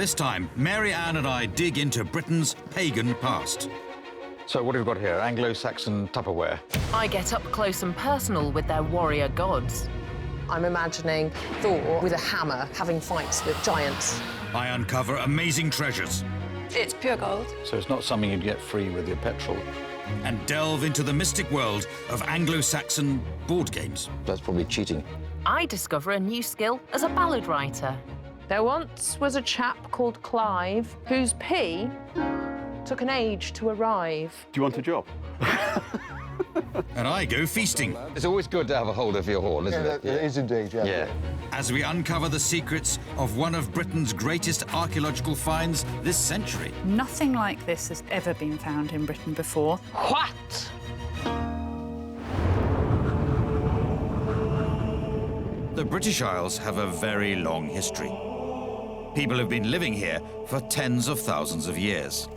This time, Mary Ann and I dig into Britain's pagan past. So what have we got here? Anglo-Saxon Tupperware. I get up close and personal with their warrior gods. I'm imagining Thor with a hammer having fights with giants. I uncover amazing treasures It's pure gold. So it's not something you'd get free with your petrol. and delve into the mystic world of Anglo-Saxon board games. That's probably cheating. I discover a new skill as a ballad writer. There once was a chap called Clive whose pea took an age to arrive. Do you want a job? And I go feasting It's always good to have a hold of your horn, isn't it? It is indeed, yeah. Yeah. as we uncover the secrets of one of Britain's greatest archaeological finds this century. Nothing like this has ever been found in Britain before. What? The British Isles have a very long history. People have been living here for tens of thousands of years.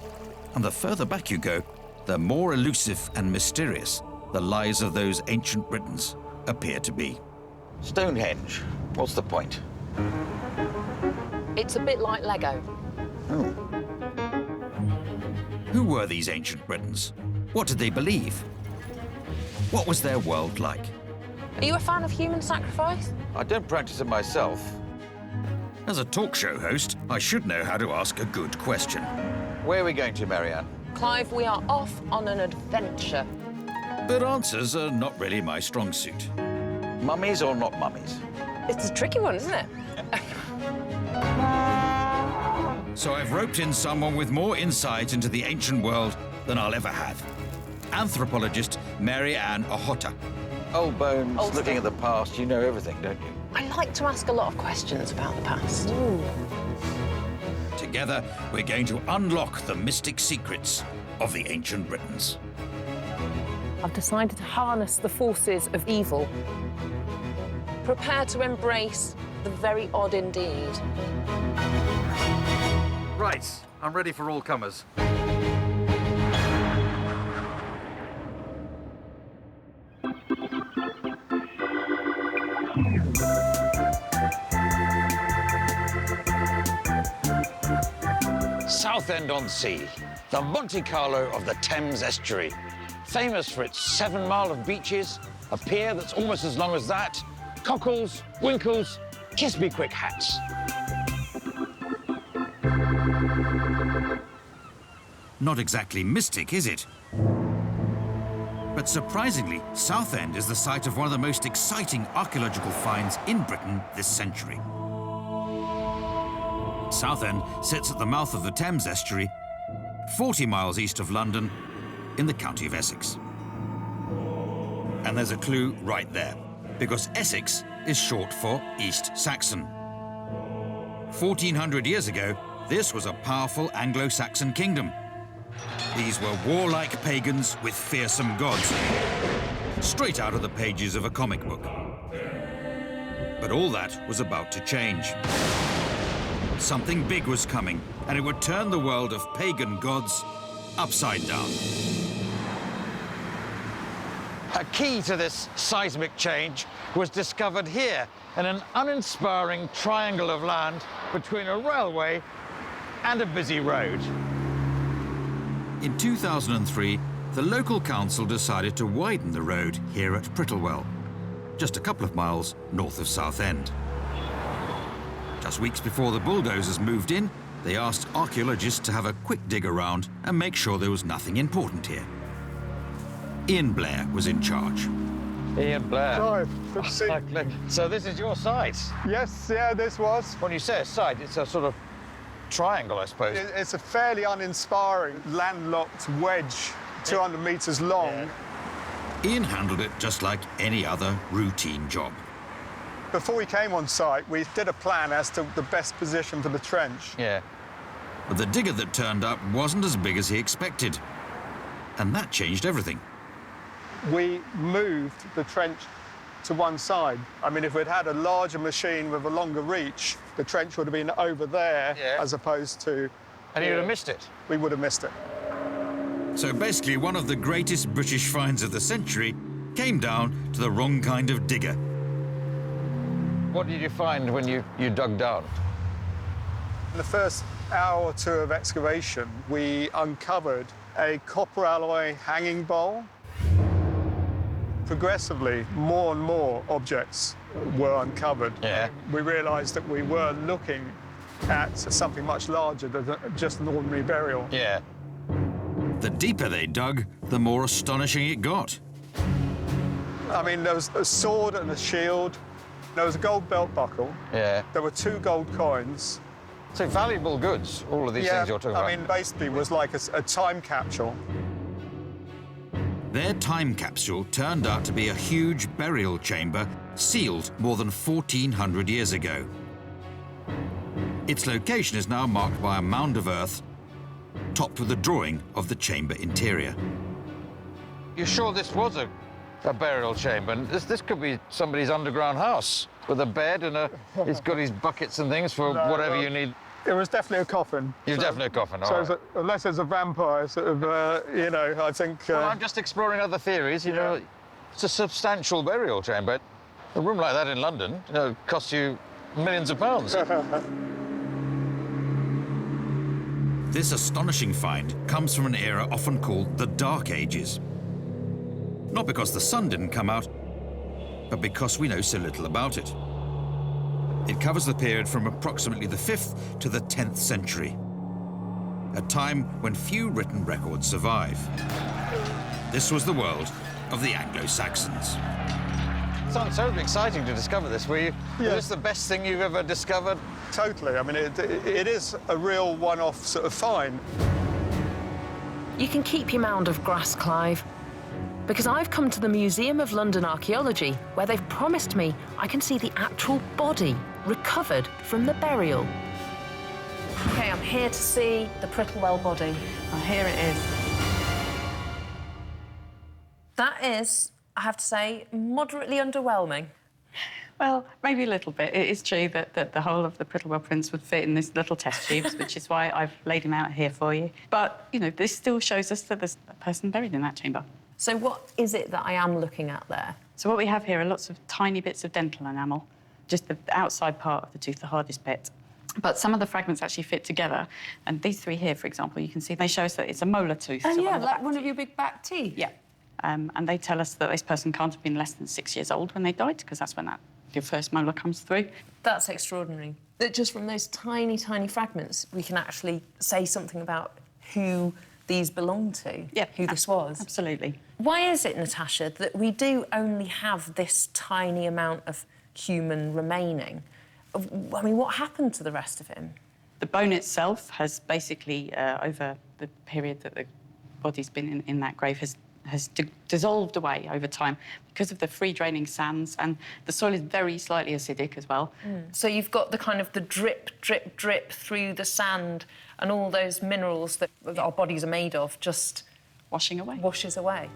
And the further back you go, the more elusive and mysterious the lies of those ancient Britons appear to be. Stonehenge. What's the point? It's a bit like Lego. Who were these ancient Britons? What did they believe? What was their world like? Are you a fan of human sacrifice? I don't practice it myself. As a talk show host, I should know how to ask a good question. Where are we going to, Marianne? Clive, we are off on an adventure. But answers are not really my strong suit. Mummies or not mummies? It's a tricky one, isn't it? So I've roped in someone with more insight into the ancient world than I'll ever have. Anthropologist Mary Ann Ochota. Old bones, Old looking stuff. at the past, you know everything, don't you? I like to ask a lot of questions about the past. Together, we're going to unlock the mystic secrets of the ancient Britons. I've decided to harness the forces of evil. Prepare to embrace the very odd indeed. Right, I'm ready for all comers. Southend-on-Sea, the Monte Carlo of the Thames estuary. Famous for its 7 mile of beaches, a pier that's almost as long as that, cockles, winkles, kiss-me-quick hats. Not exactly mystic, is it? But surprisingly, Southend is the site of one of the most exciting archaeological finds in Britain this century. Southend sits at the mouth of the Thames estuary, 40 miles east of London, in the county of Essex. And there's a clue right there, because Essex is short for East Saxon. 1400 years ago, this was a powerful Anglo-Saxon kingdom. These were warlike pagans with fearsome gods, straight out of the pages of a comic book. But all that was about to change. Something big was coming, and it would turn the world of pagan gods upside down. A key to this seismic change was discovered here in an uninspiring triangle of land between a railway and a busy road. In 2003, the local council decided to widen the road here at Prittlewell, just a couple of miles north of Southend. Just weeks before the bulldozers moved in, they asked archaeologists to have a quick dig around and make sure there was nothing important here. Ian Blair was in charge. Ian Blair. Clive, good to see you. So this is your site? Yes, yeah, this was. When you say a site, it's a sort of triangle, I suppose. It's a fairly uninspiring, landlocked wedge, 200 metres long. Ian handled it just like any other routine job. Before we came on site, we did a plan as to the best position for the trench. Yeah. But the digger that turned up wasn't as big as he expected. And that changed everything. We moved the trench to one side. I mean, if we'd had a larger machine with a longer reach, the trench would have been over there as opposed to... And you would have missed it. We would have missed it. So basically, one of the greatest British finds of the century came down to the wrong kind of digger. What did you find when you dug down? In the first hour or two of excavation, we uncovered a copper alloy hanging bowl. Progressively, more and more objects were uncovered. Yeah. We realised that we were looking at something much larger than just an ordinary burial. Yeah. The deeper they dug, the more astonishing it got. I mean, there was a sword and a shield. There was a gold belt buckle. Yeah. There were 2 gold coins. So valuable goods, all of these things you're talking about. I mean, basically, it was like a time capsule. Their time capsule turned out to be a huge burial chamber sealed more than 1,400 years ago. Its location is now marked by a mound of earth, topped with a drawing of the chamber interior. You're sure this was a burial chamber? And this could be somebody's underground house with a bed and he's got his buckets and things for whatever you need. It was definitely a coffin. It was definitely a coffin, all So right. unless it's a vampire, sort of, you know, I think... Well, I'm just exploring other theories, you know. It's a substantial burial chamber. A room like that in London, you know, costs you millions of pounds. This astonishing find comes from an era often called the Dark Ages. Not because the sun didn't come out, but because we know so little about it. It covers the period from approximately the 5th to the 10th century, a time when few written records survive. This was the world of the Anglo-Saxons. Sounds so exciting to discover this. Was this the best thing you've ever discovered? Totally. I mean, it is a real one-off sort of find. You can keep your mound of grass, Clive, because I've come to the Museum of London Archaeology, where they've promised me I can see the actual body recovered from the burial. OK, I'm here to see the Prittlewell body. Oh, here it is. That is, I have to say, moderately underwhelming. Well, maybe a little bit. It is true that the whole of the Prittlewell prince would fit in this little test tubes, which is why I've laid him out here for you. But, you know, this still shows us that there's a person buried in that chamber. So what is it that I am looking at there? So what we have here are lots of tiny bits of dental enamel, just the outside part of the tooth, the hardest bit. But some of the fragments actually fit together. And these 3 here, for example, you can see they show us that it's a molar tooth. Oh, so yeah, the like back one of your big back teeth. Yeah. And they tell us that this person can't have been less than 6 years old when they died, because that's when your first molar comes through. That's extraordinary. That just from those tiny, tiny fragments, we can actually say something about who these belong to, who this was. Absolutely. Why is it, Natasha, that we do only have this tiny amount of human remaining? I mean, what happened to the rest of him? The bone itself has basically, over the period that the body's been in that grave, has dissolved away over time because of the free-draining sands, and the soil is very slightly acidic as well. So you've got the kind of the drip, drip, drip through the sand and all those minerals that our bodies are made of just... Washing away. Washes away.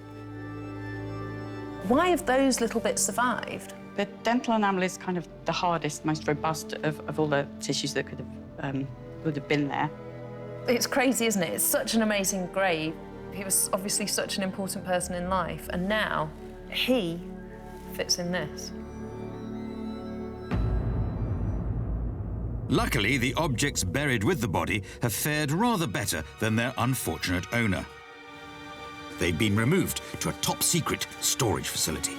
Why have those little bits survived? The dental enamel is kind of the hardest, most robust of all the tissues that would have been there. It's crazy, isn't it? It's such an amazing grave. He was obviously such an important person in life, and now he fits in this. Luckily, the objects buried with the body have fared rather better than their unfortunate owner. They'd been removed to a top-secret storage facility.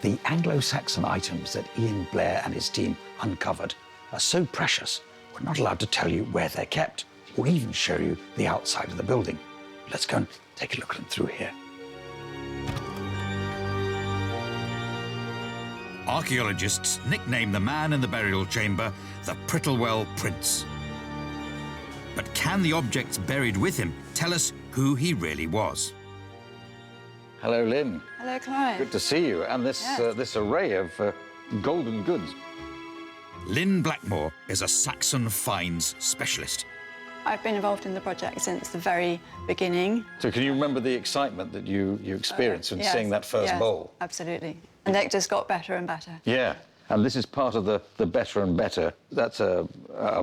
The Anglo-Saxon items that Ian Blair and his team uncovered are so precious, we're not allowed to tell you where they're kept or even show you the outside of the building. Let's go and take a look at them through here. Archaeologists nickname the man in the burial chamber the Prittlewell Prince. But can the objects buried with him tell us who he really was? Hello, Lynn. Hello, Clive. Good to see you, and this, this array of golden goods. Lynn Blackmore is a Saxon finds specialist. I've been involved in the project since the very beginning. So can you remember the excitement that you experienced when seeing that first bowl? Absolutely. And it just got better and better. Yeah, and this is part of the better and better. That's a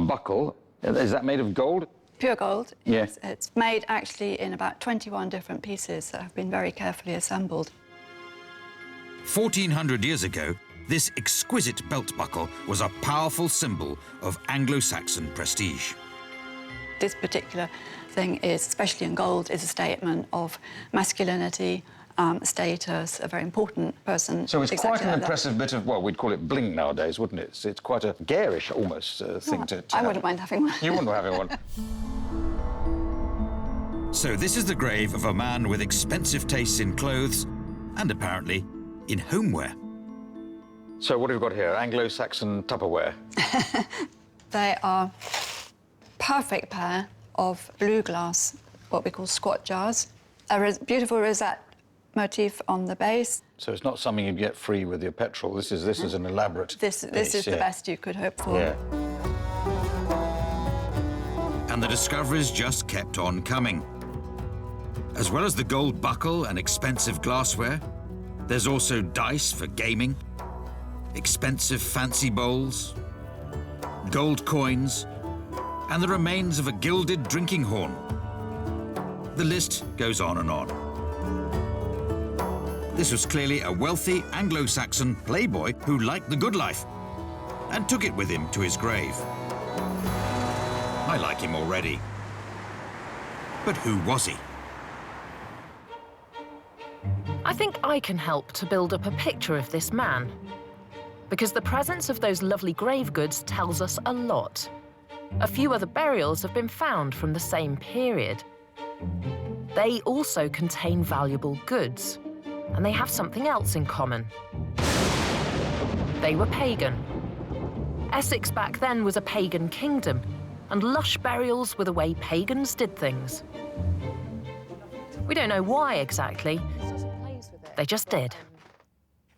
buckle. Is that made of gold? Pure gold. Yes. It's made actually in about 21 different pieces that have been very carefully assembled. 1,400 years ago, This exquisite belt buckle was a powerful symbol of Anglo-Saxon prestige. This particular thing is, especially in gold, is a statement of masculinity, status, a very important person. So it's exactly quite an like that. impressive bit of, well, we'd call it bling nowadays, wouldn't it? It's quite a garish, almost, thing to I have. wouldn't mind having one. You wouldn't have one. So this is the grave of a man with expensive tastes in clothes and apparently in homeware. So what have we got here? Anglo-Saxon Tupperware. They are perfect pair of blue glass, what we call squat jars. A beautiful rosette motif on the base. So it's not something you'd get free with your petrol. This is an elaborate This piece, is the best you could hope for. Yeah. And the discoveries just kept on coming. As well as the gold buckle and expensive glassware, there's also dice for gaming, expensive fancy bowls, gold coins, and the remains of a gilded drinking horn. The list goes on and on. This was clearly a wealthy Anglo-Saxon playboy who liked the good life and took it with him to his grave. I like him already. But who was he? I think I can help to build up a picture of this man, because the presence of those lovely grave goods tells us a lot. A few other burials have been found from the same period. They also contain valuable goods, and they have something else in common. They were pagan. Essex back then was a pagan kingdom, and lush burials were the way pagans did things. We don't know why exactly. They just did.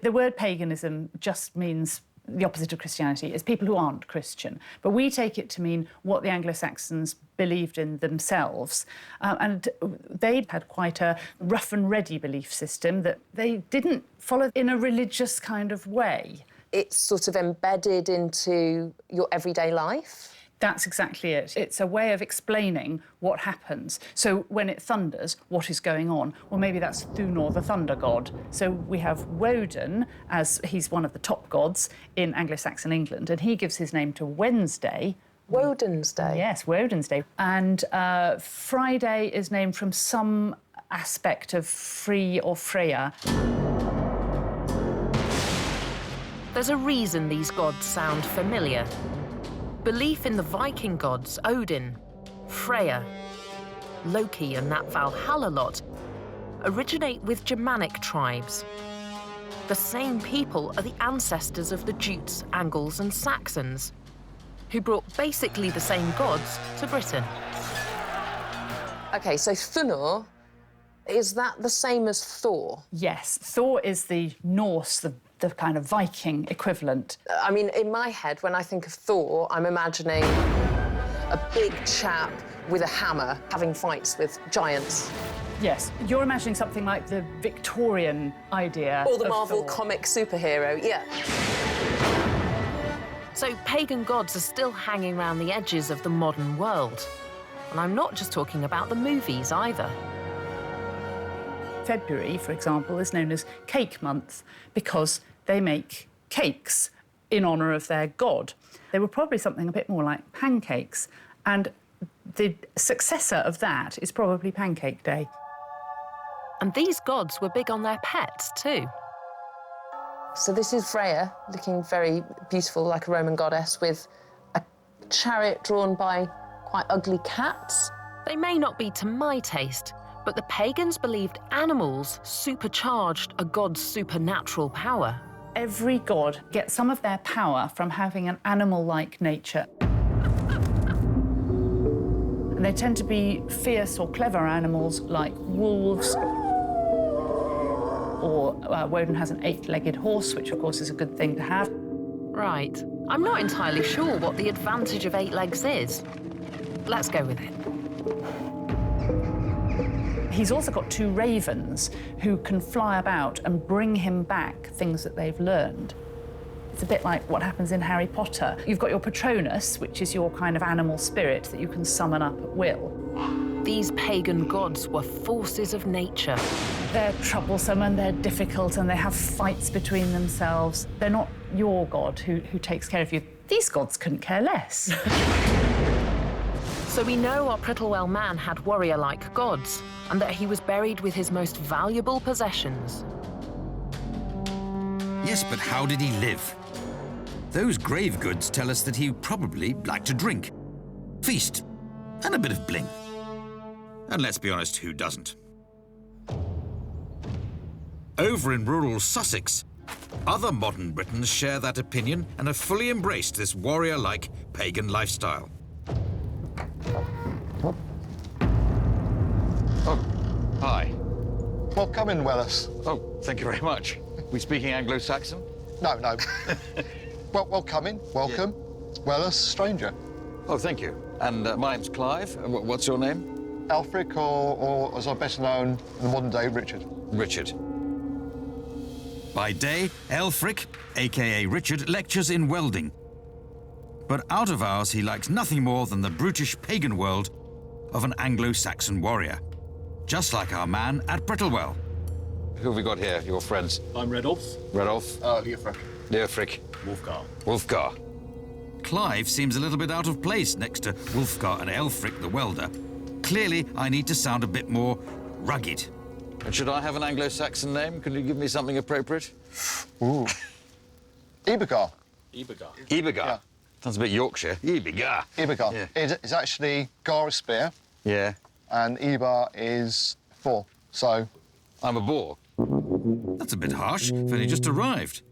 The word paganism just means the opposite of Christianity. It's people who aren't Christian. But we take it to mean what the Anglo-Saxons believed in themselves. And they had quite a rough and ready belief system that they didn't follow in a religious kind of way. It's sort of embedded into your everyday life. That's exactly it. It's a way of explaining what happens. So when it thunders, what is going on? Well, maybe that's Thunor, the thunder god. So we have Woden, as he's one of the top gods in Anglo-Saxon England, and he gives his name to Wednesday. Woden's Day? Yes, Woden's Day. And Friday is named from some aspect of Free or Freya. There's a reason these gods sound familiar. Belief in the Viking gods, Odin, Freya, Loki and that Valhalla lot, originate with Germanic tribes. The same people are the ancestors of the Jutes, Angles and Saxons, who brought basically the same gods to Britain. OK, so Thunor, is that the same as Thor? Yes, Thor is the Norse, the kind of Viking equivalent. I mean, in my head, when I think of Thor, I'm imagining a big chap with a hammer having fights with giants. Yes, you're imagining something like the Victorian idea Or the of Marvel Thor. comic superhero, yeah. So pagan gods are still hanging around the edges of the modern world. And I'm not just talking about the movies either. February, for example, is known as Cake Month because they make cakes in honour of their god. They were probably something a bit more like pancakes, and the successor of that is probably Pancake Day. And these gods were big on their pets too. So this is Freya, looking very beautiful, like a Roman goddess, with a chariot drawn by quite ugly cats. They may not be to my taste, but the pagans believed animals supercharged a god's supernatural power. Every god gets some of their power from having an animal-like nature. And they tend to be fierce or clever animals like wolves, or Woden has an 8-legged horse, which of course is a good thing to have. Right. I'm not entirely sure what the advantage of 8 legs is. Let's go with it. He's also got 2 ravens who can fly about and bring him back things that they've learned. It's a bit like what happens in Harry Potter. You've got your Patronus, which is your kind of animal spirit that you can summon up at will. These pagan gods were forces of nature. They're troublesome and they're difficult and they have fights between themselves. They're not your god who takes care of you. These gods couldn't care less. So we know our Prittlewell man had warrior-like gods, and that he was buried with his most valuable possessions. Yes, but how did he live? Those grave goods tell us that he probably liked to drink, feast, and a bit of bling. And let's be honest, who doesn't? Over in rural Sussex, other modern Britons share that opinion and have fully embraced this warrior-like pagan lifestyle. Oh, hi. Well, come in, Wellis. Oh, thank you very much. We speaking Anglo-Saxon? No. Well, come in. Welcome. Wellis, stranger. Oh, thank you. And my name's Clive. What's your name? Alfric, or as I'm better known in the modern day, Richard. Richard. By day, Elfric, aka Richard, lectures in welding. But out of hours, he likes nothing more than the brutish pagan world of an Anglo-Saxon warrior. Just like our man at Prittlewell. Who have we got here, your friends? I'm Redolf. Redolf. Leofric. Leofric. Wolfgar. Wolfgar. Clive seems a little bit out of place next to Wolfgar and Elfric the welder. Clearly, I need to sound a bit more rugged. And should I have an Anglo-Saxon name? Can you give me something appropriate? Ooh. Ebergar. Ebergar. Ebergar. Yeah. Sounds a bit Yorkshire. Ebergar. Ebergar. Yeah. It's actually Gar is spear, Yeah. and Eber is 4. So, I'm a boar. That's a bit harsh, for he just arrived.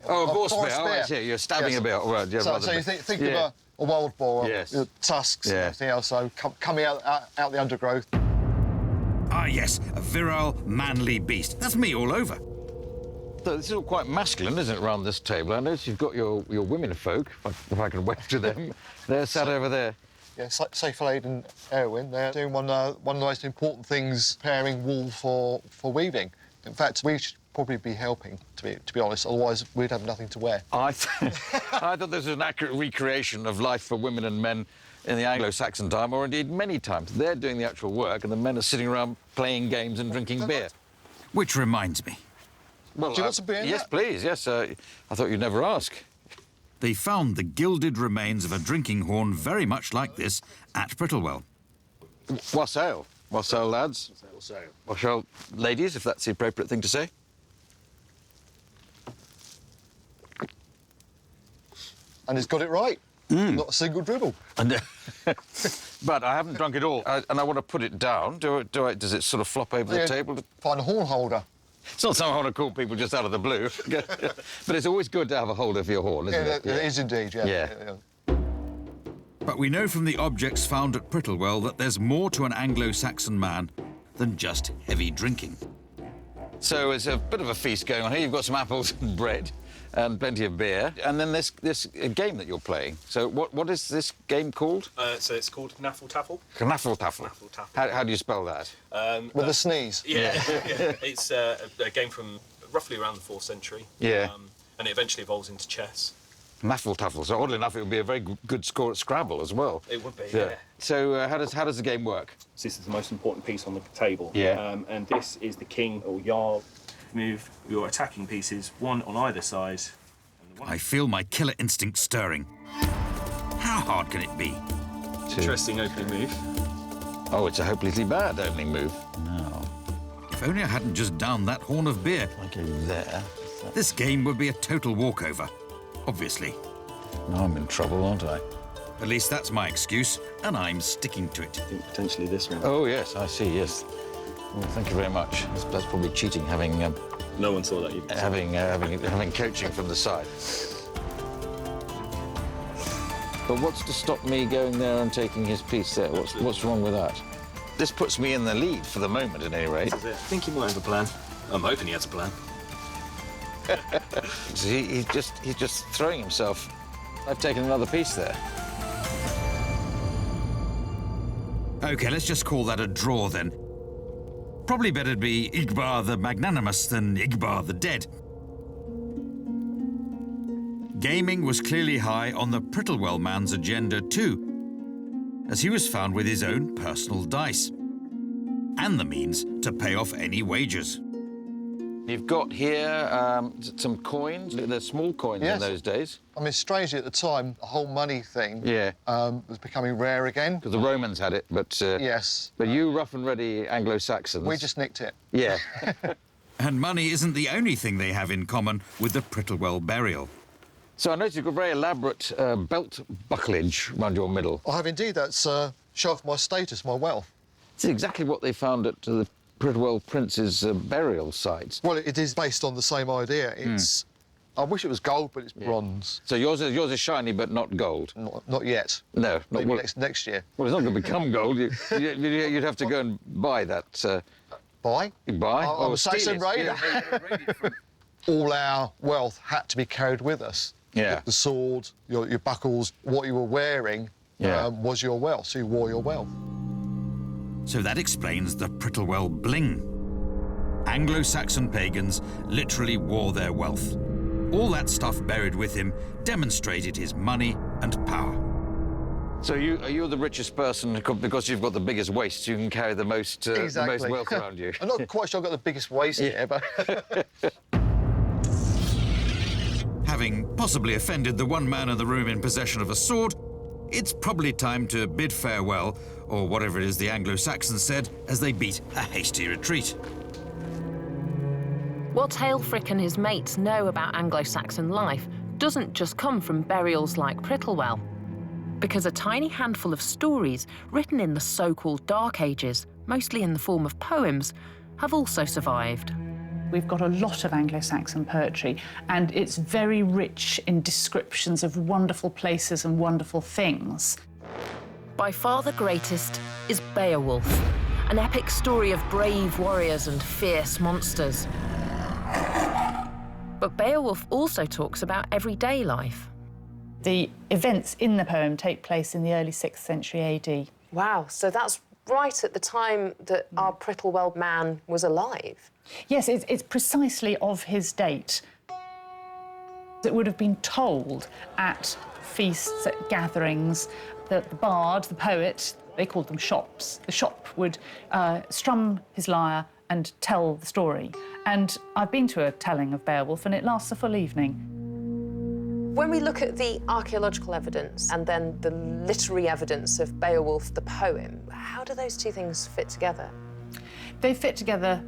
Oh, a boar boar spear. spear. Oh, I see. You're stabbing Yes. a bit. Oh, right, yeah, so rather you than- think yeah. of a wild boar, Yes. tusks Yeah. and everything else, so coming out the undergrowth. Ah, yes, a virile, manly beast. That's me all over. So this is all quite masculine, isn't it, around this table? I notice you've got your women folk, if I can wave to them. They're sat over there. Yeah, Seyfried and Erwin, they're doing one of the most important things, preparing wool for weaving. In fact, we should probably be helping, to be honest, otherwise we'd have nothing to wear. I thought this was an accurate recreation of life for women and men in the Anglo-Saxon time, or indeed many times. They're doing the actual work, and the men are sitting around playing games and drinking beer. Which reminds me, Well, Do you want some beer in Yes, that? please, yes. I thought you'd never ask. they found the gilded remains of a drinking horn very much like this at Prittlewell. Wassail. Wassail, lads. Wassail, ladies, if that's the appropriate thing to say. And he's got it right. Not a single dribble. And, but I haven't drunk it all, and I want to put it down. Does it sort of flop over the Yeah, table? Find a horn holder. It's not something I want to call people just out of the blue. But it's always good to have a holder for your horn, isn't Yeah, it? it is indeed, yeah. Yeah. But we know from the objects found at Prittlewell that there's more to an Anglo-Saxon man than just heavy drinking. So it's a bit of a feast going on here. You've got some apples and bread and plenty of beer. And then this game that you're playing. So what is this game called? So it's called Knaffle Taffle. Knaffle Taffle. Knaffle Taffle. How do you spell that? With a sneeze. Yeah. It's a game from roughly around the 4th century. Yeah. And it eventually evolves into chess. Knaffle Taffle. So oddly enough, it would be a very good score at Scrabble as well. It would be, yeah. So how does the game work? So this is the most important piece on the table. Yeah. And this is the king or jarl. Move your attacking pieces, one on either side. And the one I feel my killer instinct stirring. How hard can it be? interesting opening move. Oh, it's a hopelessly bad opening move. No. If only I hadn't just downed that horn of beer. I go there. This game would be a total walkover, obviously. Now I'm in trouble, aren't I? At least that's my excuse, and I'm sticking to it. I think potentially this one. Oh, yes, I see, yes. Well, thank you very much. That's probably cheating, having No one saw that either. having coaching from the side. But what's to stop me going there and taking his piece there? What's wrong with that? This puts me in the lead for the moment, at any rate. This is it. I think he might have a plan. I'm hoping he has a plan. So he's just throwing himself. I've taken another piece there. OK, let's just call that a draw then. Probably better to be Igbar the Magnanimous than Igbar the Dead. Gaming was clearly high on the Prittlewell man's agenda too, as he was found with his own personal dice, and the means to pay off any wagers. You've got here some coins. They're small coins in those days. I mean, strangely, at the time, the whole money thing was becoming rare again. Because the Romans had it, but... yes. But you rough and ready Anglo-Saxons... We just nicked it. Yeah. And money isn't the only thing they have in common with the Prittlewell burial. So I noticed you've got very elaborate belt bucklage around your middle. I have indeed. That's shows my status, my wealth. This is exactly what they found at the Prittlewell Prince's burial site. Well, it is based on the same idea. It's... I wish it was gold, but it's bronze. So yours is shiny, but not gold? Not yet. No. Not, Maybe next year. Well, it's not going to become gold. You'd have to go and buy that... Buy? Buy? I'm a Saxon raider. All our wealth had to be carried with us. Yeah. The sword, your buckles, what you were wearing was your wealth, so you wore your wealth. So that explains the Prittlewell bling. Anglo-Saxon pagans literally wore their wealth. All that stuff buried with him demonstrated his money and power. So you're the richest person because you've got the biggest waist, you can carry the most, the most wealth around you. I'm not quite sure I've got the biggest waist here, but... Having possibly offended the one man in the room in possession of a sword, it's probably time to bid farewell, or whatever it is the Anglo-Saxons said, as they beat a hasty retreat. What Tailfrick and his mates know about Anglo-Saxon life doesn't just come from burials like Prittlewell, because a tiny handful of stories written in the so-called Dark Ages, mostly in the form of poems, have also survived. We've got a lot of Anglo-Saxon poetry, and it's very rich in descriptions of wonderful places and wonderful things. By far the greatest is Beowulf, an epic story of brave warriors and fierce monsters. But Beowulf also talks about everyday life. The events in the poem take place in the early 6th century AD. Wow, so that's right at the time that our Prittlewell man was alive. Yes, it's precisely of his date. It would have been told at feasts, at gatherings, that the bard, the poet, they called them shops. The shop would strum his lyre and tell the story. And I've been to a telling of Beowulf, and it lasts a full evening. When we look at the archaeological evidence and then the literary evidence of Beowulf the poem, how do those two things fit together? They fit together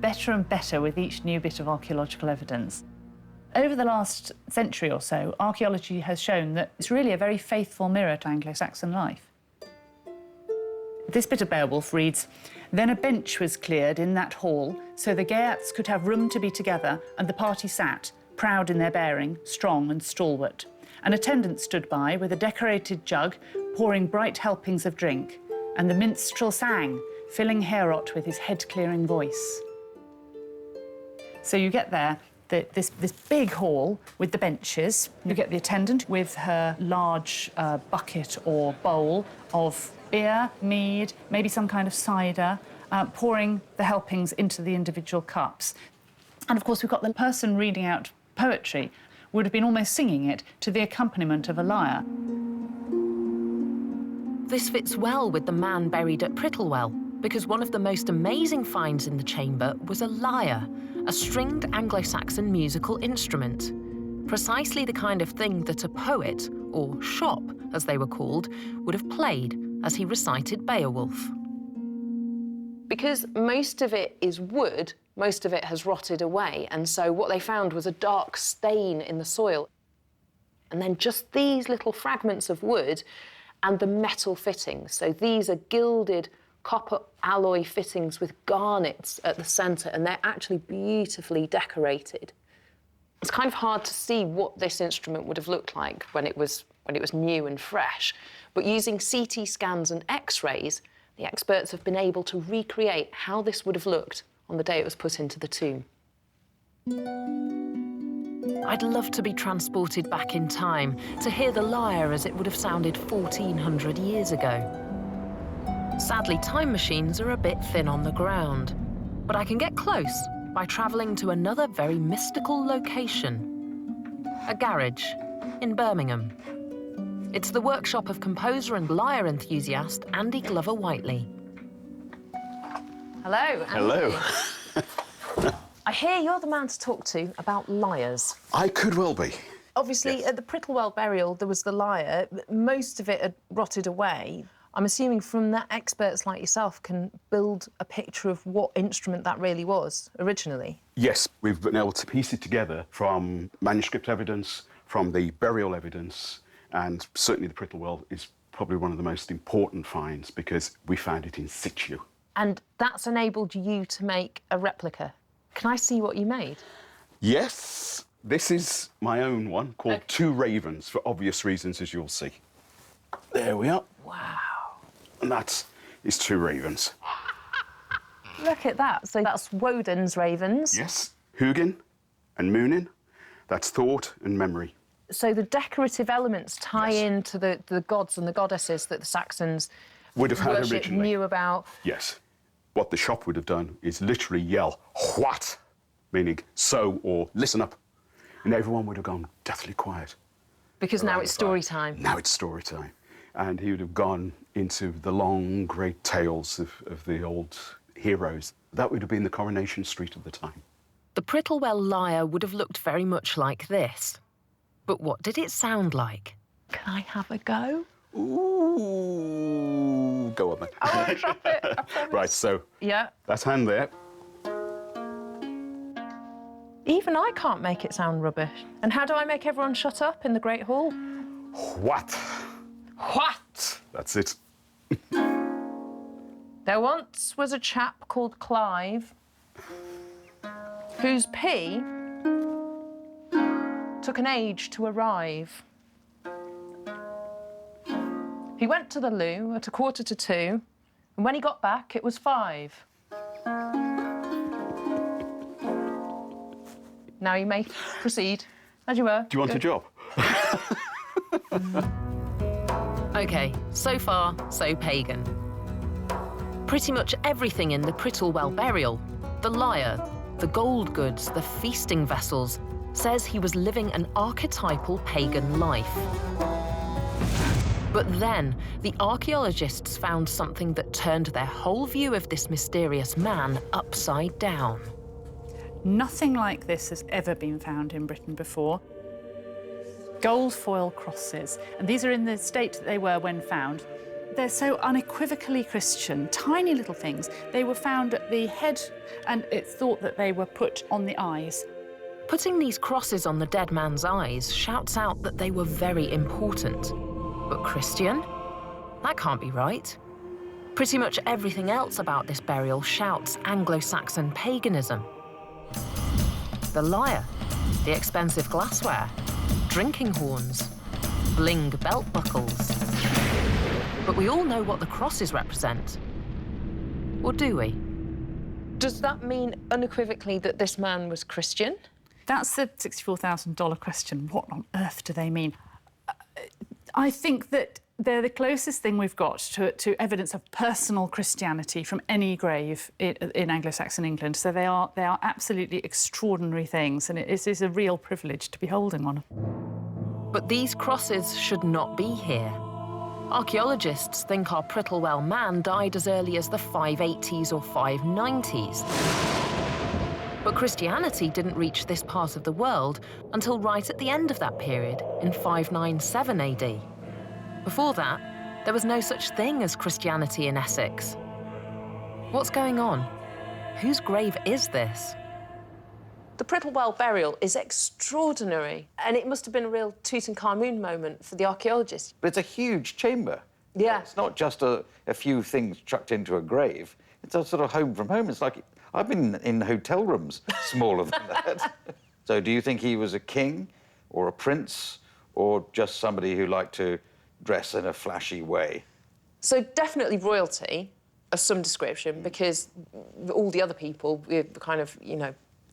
better and better with each new bit of archaeological evidence. Over the last century or so, archaeology has shown that it's really a very faithful mirror to Anglo-Saxon life. This bit of Beowulf reads, "Then a bench was cleared in that hall, so the Geats could have room to be together, and the party sat, proud in their bearing, strong and stalwart. An attendant stood by with a decorated jug, pouring bright helpings of drink, and the minstrel sang, filling Heorot with his head-clearing voice." So you get there this big hall with the benches. You get the attendant with her large bucket or bowl of beer, mead, maybe some kind of cider, pouring the helpings into the individual cups. And of course, we've got the person reading out poetry would have been almost singing it to the accompaniment of a lyre. This fits well with the man buried at Prittlewell, because one of the most amazing finds in the chamber was a lyre, a stringed Anglo-Saxon musical instrument. Precisely the kind of thing that a poet, or shop as they were called, would have played as he recited Beowulf. Because most of it is wood, most of it has rotted away, and so what they found was a dark stain in the soil. And then just these little fragments of wood and the metal fittings. So these are gilded copper alloy fittings with garnets at the centre, and they're actually beautifully decorated. It's kind of hard to see what this instrument would have looked like when it was new and fresh, but using CT scans and X-rays, the experts have been able to recreate how this would have looked on the day it was put into the tomb. I'd love to be transported back in time to hear the lyre as it would have sounded 1400 years ago. Sadly, time machines are a bit thin on the ground, but I can get close by travelling to another very mystical location, a garage in Birmingham. It's the workshop of composer and lyre enthusiast Andy Glover-Whiteley. Hello, Andy. Hello. I hear you're the man to talk to about liars. I could well be. Obviously, at the Prittlewell burial, there was the lyre. Most of it had rotted away. I'm assuming from that, experts like yourself can build a picture of what instrument that really was originally. Yes, we've been able to piece it together from manuscript evidence, from the burial evidence, and certainly the Prittlewell is probably one of the most important finds because we found it in situ. And that's enabled you to make a replica. Can I see what you made? Yes, this is my own one called Two Ravens, for obvious reasons, as you'll see. There we are. Wow. And that is Two Ravens. Look at that. So that's Woden's ravens. Yes, Hugin and Munin. That's thought and memory. So the decorative elements tie into the gods and the goddesses that the Saxons would have had originally. Knew about. Yes. What the shop would have done is literally yell, "What?" meaning so or listen up. And everyone would have gone deathly quiet. Because now it's story time. Now it's story time. And he would have gone into the long, great tales of the old heroes. That would have been the Coronation Street of the time. The Prittlewell lyre would have looked very much like this. But what did it sound like? Can I have a go? Ooh, go on then. I won't drop it, I promise. Right, so yeah, that hand there. Even I can't make it sound rubbish. And how do I make everyone shut up in the Great Hall? What? What? That's it. There once was a chap called Clive whose pea took an age to arrive. He went to the loo at 1:45, and when he got back, it was 5. Now you may proceed, as you were. Do you want a job? OK, so far, so Pagan. Pretty much everything in the Prittlewell burial, the lyre, the gold goods, the feasting vessels, says he was living an archetypal pagan life. But then, the archaeologists found something that turned their whole view of this mysterious man upside down. Nothing like this has ever been found in Britain before. Gold foil crosses, and these are in the state that they were when found. They're so unequivocally Christian, tiny little things. They were found at the head, and it's thought that they were put on the eyes. Putting these crosses on the dead man's eyes shouts out that they were very important. But Christian? That can't be right. Pretty much everything else about this burial shouts Anglo-Saxon paganism. The lyre, the expensive glassware, drinking horns, bling belt buckles. But we all know what the crosses represent. Or do we? Does that mean unequivocally that this man was Christian? That's the $64,000 question. What on earth do they mean? I think that they're the closest thing we've got to evidence of personal Christianity from any grave in Anglo-Saxon England. So they are absolutely extraordinary things, and it is a real privilege to be holding one. But these crosses should not be here. Archaeologists think our Prittlewell man died as early as the 580s or 590s. But Christianity didn't reach this part of the world until right at the end of that period, in 597 AD. Before that, there was no such thing as Christianity in Essex. What's going on? Whose grave is this? The Prittlewell burial is extraordinary, and it must have been a real Tutankhamun moment for the archaeologists. But it's a huge chamber. Yeah. It's not just a few things chucked into a grave. It's a sort of home from home. It's like, I've been in hotel rooms smaller than that. So do you think he was a king or a prince or just somebody who liked to dress in a flashy way? So definitely royalty of some description, because all the other people kind of,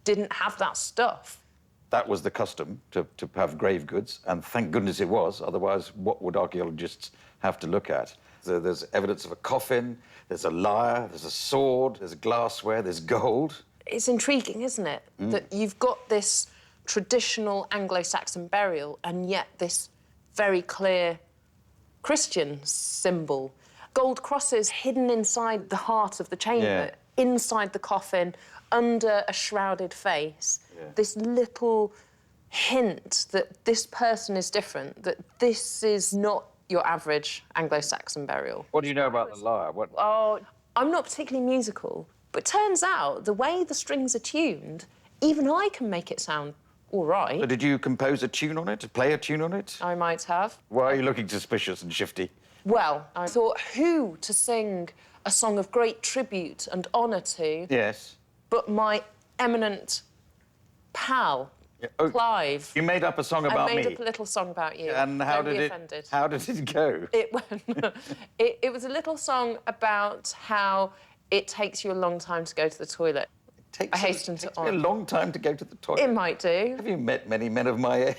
didn't have that stuff. That was the custom, to have grave goods, and thank goodness it was. Otherwise, what would archaeologists have to look at? So there's evidence of a coffin, there's a lyre, there's a sword, there's glassware, there's gold. It's intriguing, isn't it? That you've got this traditional Anglo-Saxon burial and yet this very clear Christian symbol. Gold crosses hidden inside the heart of the chamber. inside the coffin, under a shrouded face, this little hint that this person is different, that this is not your average Anglo-Saxon burial. What do you know about the lyre? Oh, I'm not particularly musical, but turns out the way the strings are tuned, even I can make it sound all right. So did you compose a tune on it, play a tune on it? I might have. Why are you looking suspicious and shifty? Well, I thought who to sing a song of great tribute and honour to. Yes. But my eminent pal, Clive. You made up a song about me? I made up a little song about you. And how did it go? It was a little song about how it takes you a long time to go to the toilet. It takes me a long time to go to the toilet? It might do. Have you met many men of my age?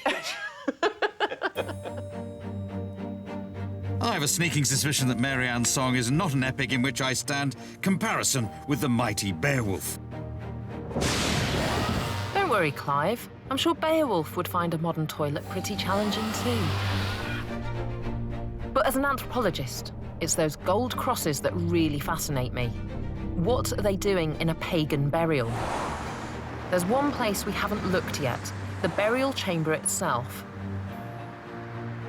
I have a sneaking suspicion that Mary Ann's song is not an epic in which I stand comparison with the mighty Beowulf. Don't worry, Clive. I'm sure Beowulf would find a modern toilet pretty challenging too. But as an anthropologist, it's those gold crosses that really fascinate me. What are they doing in a pagan burial? There's one place we haven't looked yet, the burial chamber itself.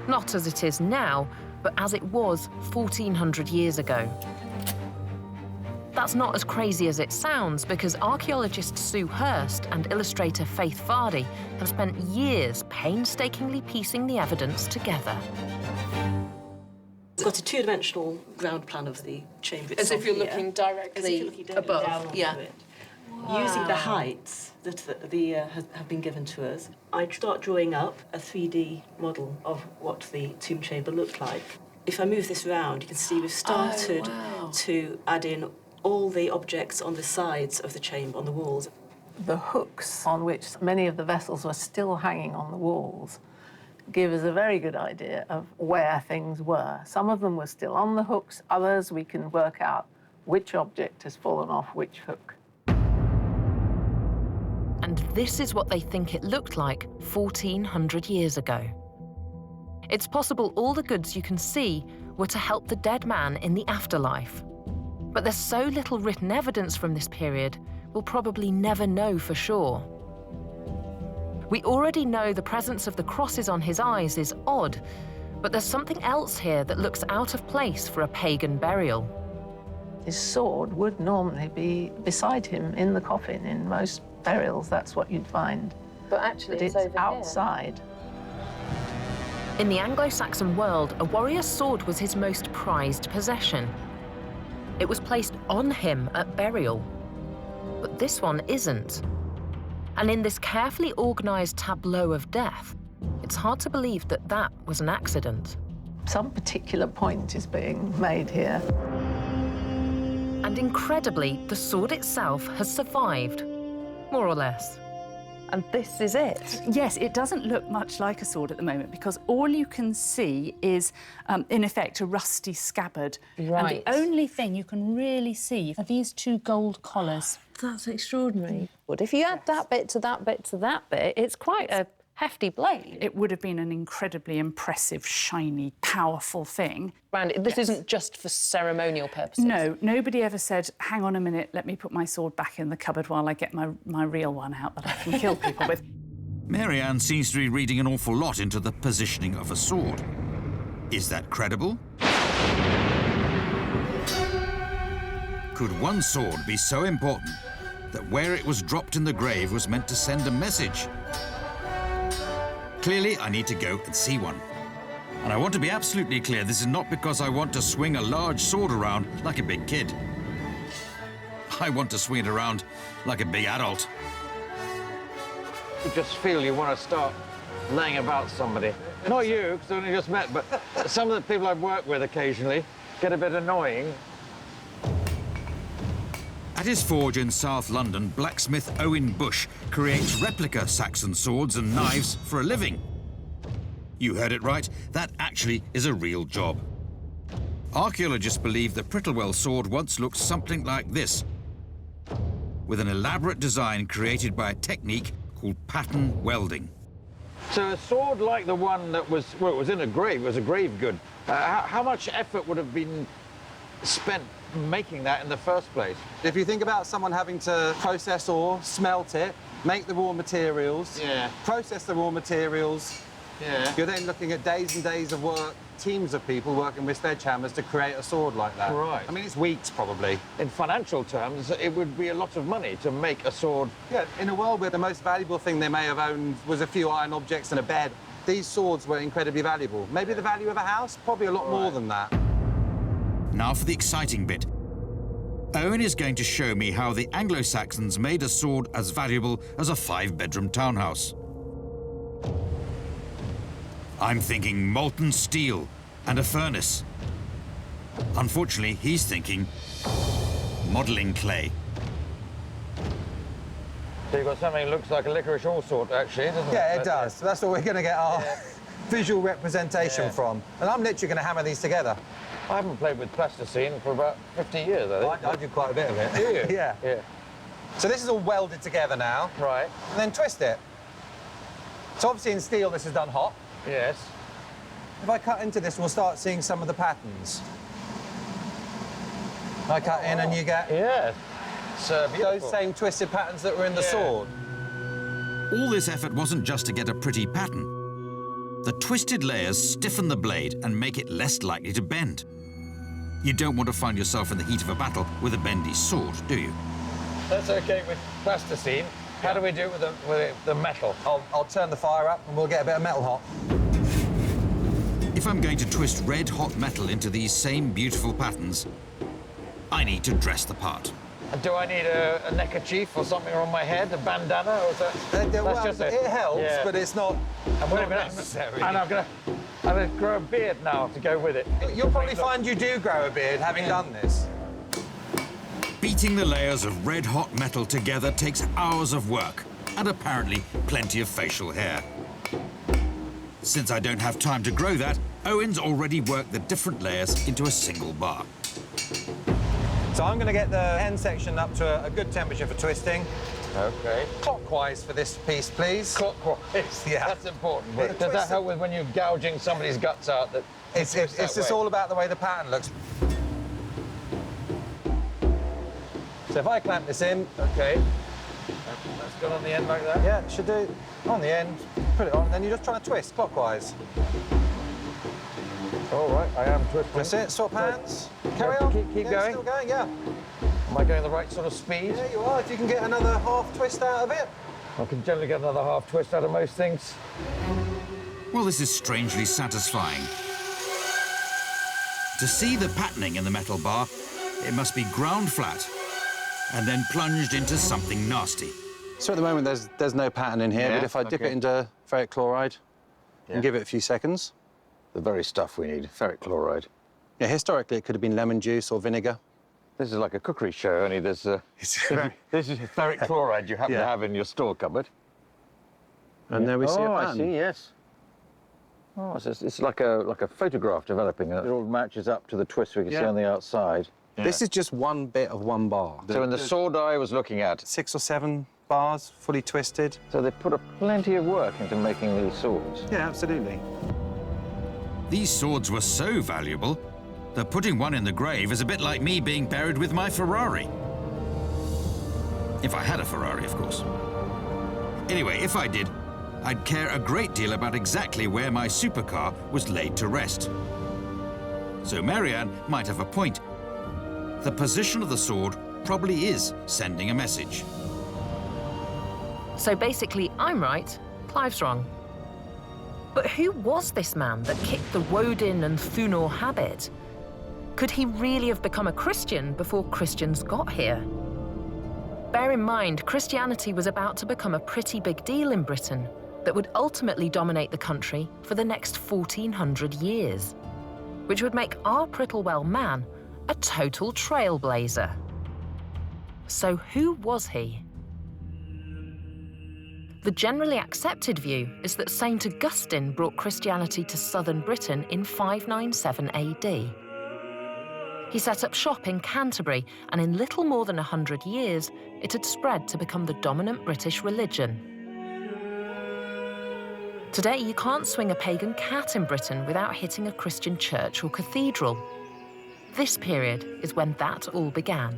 Not as it is now, but as it was 1,400 years ago. That's not as crazy as it sounds, because archaeologist Sue Hurst and illustrator Faith Vardy have spent years painstakingly piecing the evidence together. We've got a two-dimensional ground plan of the chamber itself. As if you're looking directly above. Down onto it. Wow. Using the heights that have been given to us, I'd start drawing up a 3D model of what the tomb chamber looked like. If I move this around, you can see we've started to add in all the objects on the sides of the chamber, on the walls. The hooks on which many of the vessels were still hanging on the walls give us a very good idea of where things were. Some of them were still on the hooks, others we can work out which object has fallen off which hook. And this is what they think it looked like 1,400 years ago. It's possible all the goods you can see were to help the dead man in the afterlife. But there's so little written evidence from this period, we'll probably never know for sure. We already know the presence of the crosses on his eyes is odd, but there's something else here that looks out of place for a pagan burial. His sword would normally be beside him in the coffin. In most burials, that's what you'd find. But actually, it's over outside. In the Anglo-Saxon world, a warrior's sword was his most prized possession. It was placed on him at burial. But this one isn't. And in this carefully organised tableau of death, it's hard to believe that that was an accident. Some particular point is being made here. And incredibly, the sword itself has survived, more or less. And this is it. Yes, it doesn't look much like a sword at the moment, because all you can see is, in effect, a rusty scabbard. Right. And the only thing you can really see are these two gold collars. That's extraordinary. But if you add that bit to that bit to that bit, it's quite a hefty blade. It would have been an incredibly impressive, shiny, powerful thing. And this isn't just for ceremonial purposes? No, nobody ever said, hang on a minute, let me put my sword back in the cupboard while I get my real one out that I can kill people with. Mary Ann seems to be reading an awful lot into the positioning of a sword. Is that credible? Could one sword be so important that where it was dropped in the grave was meant to send a message? Clearly, I need to go and see one. And I want to be absolutely clear, this is not because I want to swing a large sword around like a big kid. I want to swing it around like a big adult. You just feel you want to start laying about somebody. Not you, because I only just met, but some of the people I've worked with occasionally get a bit annoying. At his forge in South London, blacksmith Owen Bush creates replica Saxon swords and knives for a living. You heard it right, that actually is a real job. Archaeologists believe the Prittlewell sword once looked something like this, with an elaborate design created by a technique called pattern welding. So a sword like the one that was, well, it was in a grave, it was a grave good. How much effort would have been spent making that in the first place. If you think about someone having to process ore, smelt it, make the raw materials, process the raw materials, you're then looking at days and days of work, teams of people working with sledgehammers to create a sword like that. Right. I mean, it's weeks, probably. In financial terms, it would be a lot of money to make a sword. Yeah, in a world where the most valuable thing they may have owned was a few iron objects and a bed, these swords were incredibly valuable. Maybe the value of a house? Probably a lot more than that. Now for the exciting bit. Owen is going to show me how the Anglo-Saxons made a sword as valuable as a 5-bedroom townhouse. I'm thinking molten steel and a furnace. Unfortunately, he's thinking modelling clay. So you've got something that looks like a licorice ore sword, actually, doesn't it? Yeah, it does. So that's what we're going to get our visual representation from. And I'm literally going to hammer these together. I haven't played with plasticine for about 50 years, I think. I do quite a bit of it. Do you? Yeah. So this is all welded together now. Right. And then twist it. So obviously in steel, this is done hot. Yes. If I cut into this, we'll start seeing some of the patterns. I cut in and you get those same twisted patterns that were in the sword. All this effort wasn't just to get a pretty pattern. The twisted layers stiffen the blade and make it less likely to bend. You don't want to find yourself in the heat of a battle with a bendy sword, do you? That's okay with plasticine. How do we do it with the metal? I'll turn the fire up and we'll get a bit of metal hot. If I'm going to twist red-hot metal into these same beautiful patterns, I need to dress the part. Do I need a neckerchief or something on my head, a bandana, or is that... well, it helps, but it's not necessary. And I'm going to grow a beard now to go with it. You'll probably find you do grow a beard having done this. Beating the layers of red-hot metal together takes hours of work and apparently plenty of facial hair. Since I don't have time to grow that, Owen's already worked the different layers into a single bar. So I'm going to get the end section up to a good temperature for twisting. OK. Clockwise for this piece, please. Clockwise? Yeah. That's important. Does that help with when you're gouging somebody's guts out? It's just all about the way the pattern looks. So if I clamp this in... OK. That's gone on the end like that? Yeah, it should do. On the end, put it on, and then you're just trying to twist clockwise. All right, I am twisting. That's it, swap hands. Carry on. Keep going? Still going, yeah. Am I going the right sort of speed? Yeah, you are. If you can get another half twist out of it. I can generally get another half twist out of most things. Well, this is strangely satisfying. To see the patterning in the metal bar, it must be ground flat and then plunged into something nasty. So at the moment, there's no pattern in here, but if I dip it into ferric chloride and give it a few seconds... The very stuff we need, ferric chloride. Yeah, historically, it could have been lemon juice or vinegar. This is like a cookery show, only there's... this is ferric chloride you happen to have in your store cupboard. And there we see a pattern. I see, yes. Oh, it's like a photograph developing. It all matches up to the twist we can see on the outside. Yeah. This is just one bit of one bar. So in the sword I was looking at... 6 or 7 bars, fully twisted. So they put plenty of work into making these swords. Yeah, absolutely. These swords were so valuable that putting one in the grave is a bit like me being buried with my Ferrari. If I had a Ferrari, of course. Anyway, if I did, I'd care a great deal about exactly where my supercar was laid to rest. So Marianne might have a point. The position of the sword probably is sending a message. So basically, I'm right, Clive's wrong. But who was this man that kicked the Woden and Thunor habit? Could he really have become a Christian before Christians got here? Bear in mind, Christianity was about to become a pretty big deal in Britain that would ultimately dominate the country for the next 1400 years, which would make our Prittlewell man a total trailblazer. So who was he? The generally accepted view is that Saint Augustine brought Christianity to southern Britain in 597 AD. He set up shop in Canterbury, and in little more than 100 years, it had spread to become the dominant British religion. Today, you can't swing a pagan cat in Britain without hitting a Christian church or cathedral. This period is when that all began.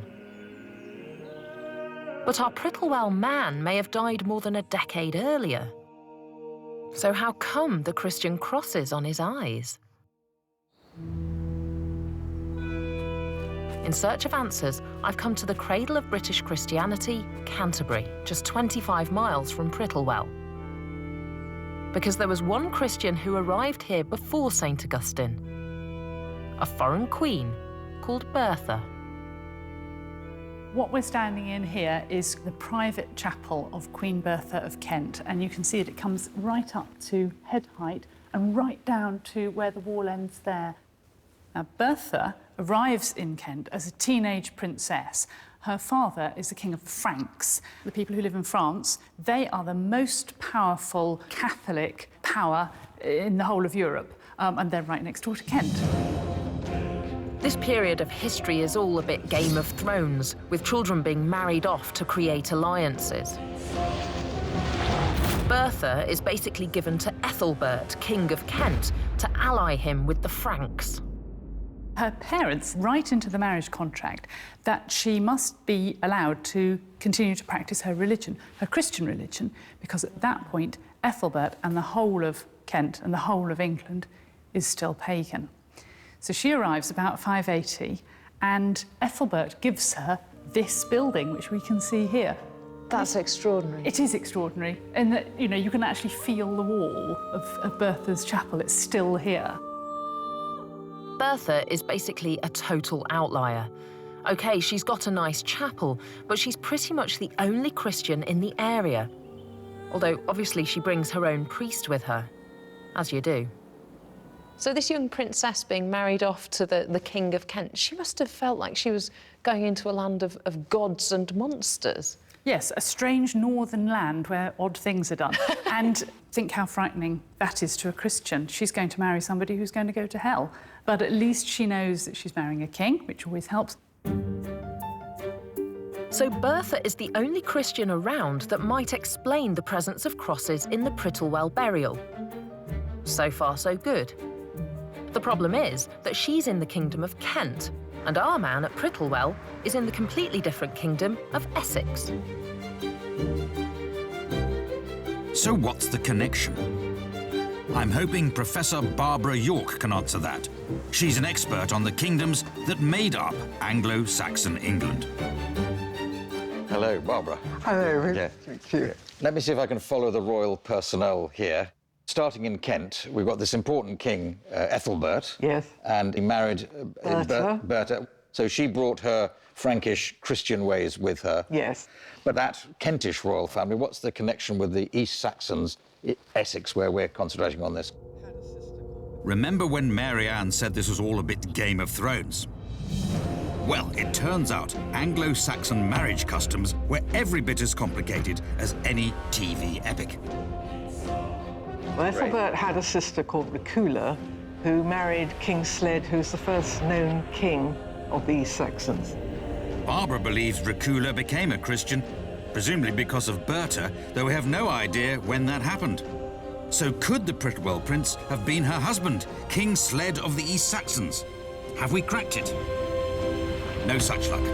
But our Prittlewell man may have died more than a decade earlier. So how come the Christian crosses on his eyes? In search of answers, I've come to the cradle of British Christianity, Canterbury, just 25 miles from Prittlewell. Because there was one Christian who arrived here before St. Augustine, a foreign queen called Bertha. What we're standing in here is the private chapel of Queen Bertha of Kent, and you can see it comes right up to head height and right down to where the wall ends there. Now, Bertha arrives in Kent as a teenage princess. Her father is the King of the Franks. The people who live in France, they are the most powerful Catholic power in the whole of Europe, and they're right next door to Kent. This period of history is all a bit Game of Thrones, with children being married off to create alliances. Bertha is basically given to Ethelbert, King of Kent, to ally him with the Franks. Her parents write into the marriage contract that she must be allowed to continue to practice her religion, her Christian religion, because at that point, Ethelbert and the whole of Kent and the whole of England is still pagan. So she arrives about 580, and Ethelbert gives her this building, which we can see here. That's extraordinary. It is extraordinary, in that, you know, you can actually feel the wall of Bertha's chapel. It's still here. Bertha is basically a total outlier. OK, she's got a nice chapel, but she's pretty much the only Christian in the area. Although, obviously, she brings her own priest with her, as you do. So this young princess being married off to the King of Kent, she must have felt like she was going into a land of gods and monsters. Yes, a strange northern land where odd things are done. And think how frightening that is to a Christian. She's going to marry somebody who's going to go to hell. But at least she knows that she's marrying a king, which always helps. So Bertha is the only Christian around that might explain the presence of crosses in the Prittlewell burial. So far, so good. The problem is that she's in the Kingdom of Kent, and our man at Prittlewell is in the completely different kingdom of Essex. So what's the connection? I'm hoping Professor Barbara York can answer that. She's an expert on the kingdoms that made up Anglo-Saxon England. Hello, Barbara. Hello, Yeah. thank you. Let me see if I can follow the royal personnel here. Starting in Kent, we've got this important king, Ethelbert. Yes. And he married Bertha. So she brought her Frankish Christian ways with her. Yes. But that Kentish royal family, what's the connection with the East Saxons, Essex, where we're concentrating on this? Remember when Mary Ann said this was all a bit Game of Thrones? Well, it turns out Anglo-Saxon marriage customs were every bit as complicated as any TV epic. Well, Ethelbert had a sister called Recula, who married King Sled, who's the first known king of the East Saxons. Barbara believes Recula became a Christian, presumably because of Bertha, though we have no idea when that happened. So could the Prittlewell prince have been her husband, King Sled of the East Saxons? Have we cracked it? No such luck.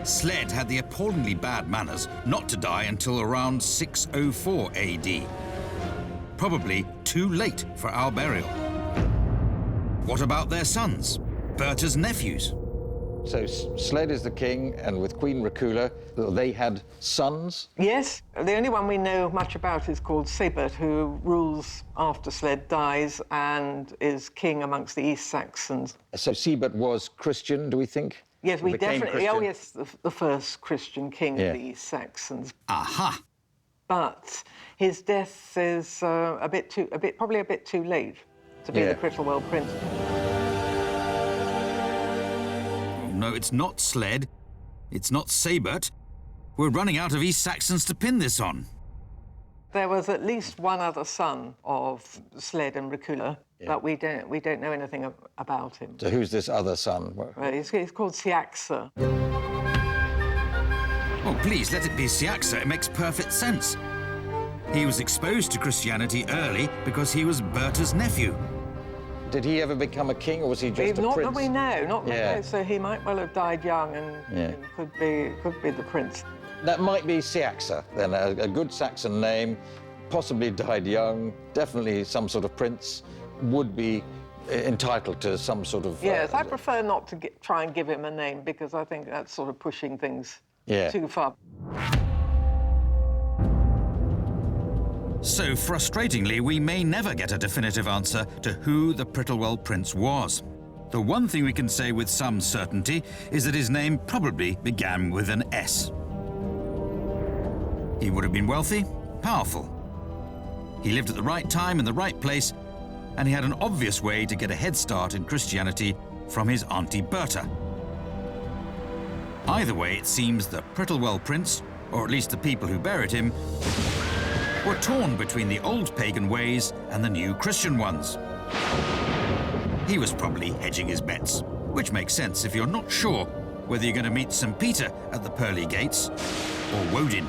Sled had the appallingly bad manners not to die until around 604 AD. Probably too late for our burial. What about their sons, Bertha's nephews? So Sled is the king, and with Queen Recula, they had sons? Yes. The only one we know much about is called Sebert, who rules after Sled dies and is king amongst the East Saxons. So Sebert was Christian, do we think? Yes, we definitely... Christian. Oh, yes, the first Christian king of the East Saxons. Aha! But his death is probably a bit too late to be the Prittlewell prince. No, it's not Sled. It's not Sebert. We're running out of East Saxons to pin this on. There was at least one other son of Sled and Recula, but we don't know anything about him. So who's this other son? Well, he's called Siaxa. Oh, please, let it be Siaxa. It makes perfect sense. He was exposed to Christianity early because he was Bertha's nephew. Did he ever become a king, or was he just a not prince? that we know, not that we Yeah. know. So he might well have died young and could be the prince. That might be Siaxa, then, a good Saxon name, possibly died young, definitely some sort of prince, would be entitled to some sort of... Yes, I prefer not to try and give him a name, because I think that's sort of pushing things too far. So, frustratingly, we may never get a definitive answer to who the Prittlewell prince was. The one thing we can say with some certainty is that his name probably began with an S. He would have been wealthy, powerful. He lived at the right time in the right place, and he had an obvious way to get a head start in Christianity from his Auntie Berta. Either way, it seems the Prittlewell prince, or at least the people who buried him, were torn between the old pagan ways and the new Christian ones. He was probably hedging his bets, which makes sense if you're not sure whether you're going to meet St. Peter at the pearly gates or Woden.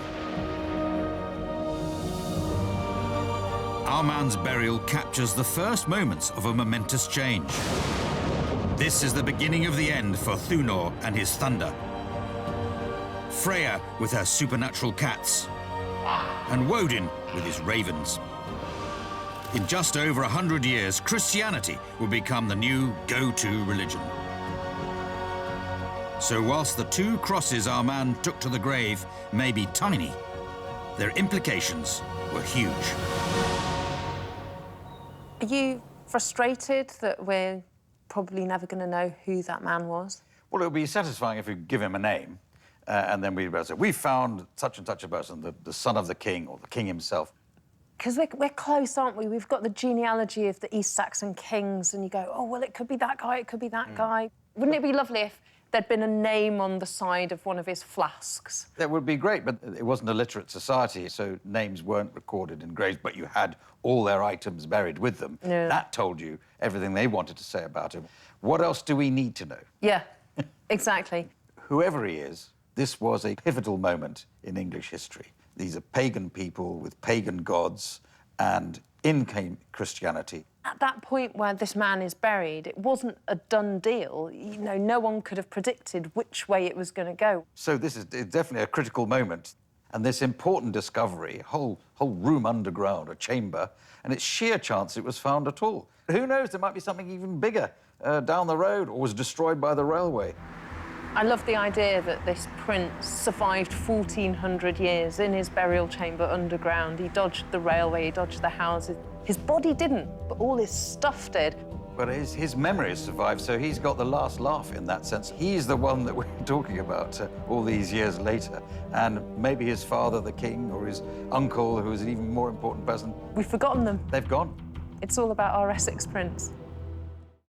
Our man's burial captures the first moments of a momentous change. This is the beginning of the end for Thunor and his thunder, Freya with her supernatural cats, and Woden with his ravens. In just over 100 years, Christianity will become the new go-to religion. So whilst the two crosses our man took to the grave may be tiny, their implications were huge. Are you frustrated that we're probably never going to know who that man was? Well, it would be satisfying if we give him a name, and then we'd say, we found such and such a person, the son of the king, or the king himself. Because we're close, aren't we? We've got the genealogy of the East Saxon kings, and you go, oh, well, it could be that guy, it could be that guy. Wouldn't it be lovely if there'd been a name on the side of one of his flasks? That would be great, but it wasn't a literate society, so names weren't recorded in graves, but you had all their items buried with them. Yeah. That told you everything they wanted to say about him. What else do we need to know? Yeah, exactly. Whoever he is, this was a pivotal moment in English history. These are pagan people with pagan gods, and in came Christianity. At that point where this man is buried, it wasn't a done deal. You know, no one could have predicted which way it was going to go. So this is definitely a critical moment. And this important discovery, whole room underground, a chamber, and it's sheer chance it was found at all. Who knows, there might be something even bigger down the road, or was destroyed by the railway. I love the idea that this prince survived 1,400 years in his burial chamber underground. He dodged the railway, he dodged the houses. His body didn't, but all his stuff did. But his memory has survived, so he's got the last laugh in that sense. He's the one that we're talking about all these years later. And maybe his father, the king, or his uncle, who is an even more important person. We've forgotten them. They've gone. It's all about our Essex prince.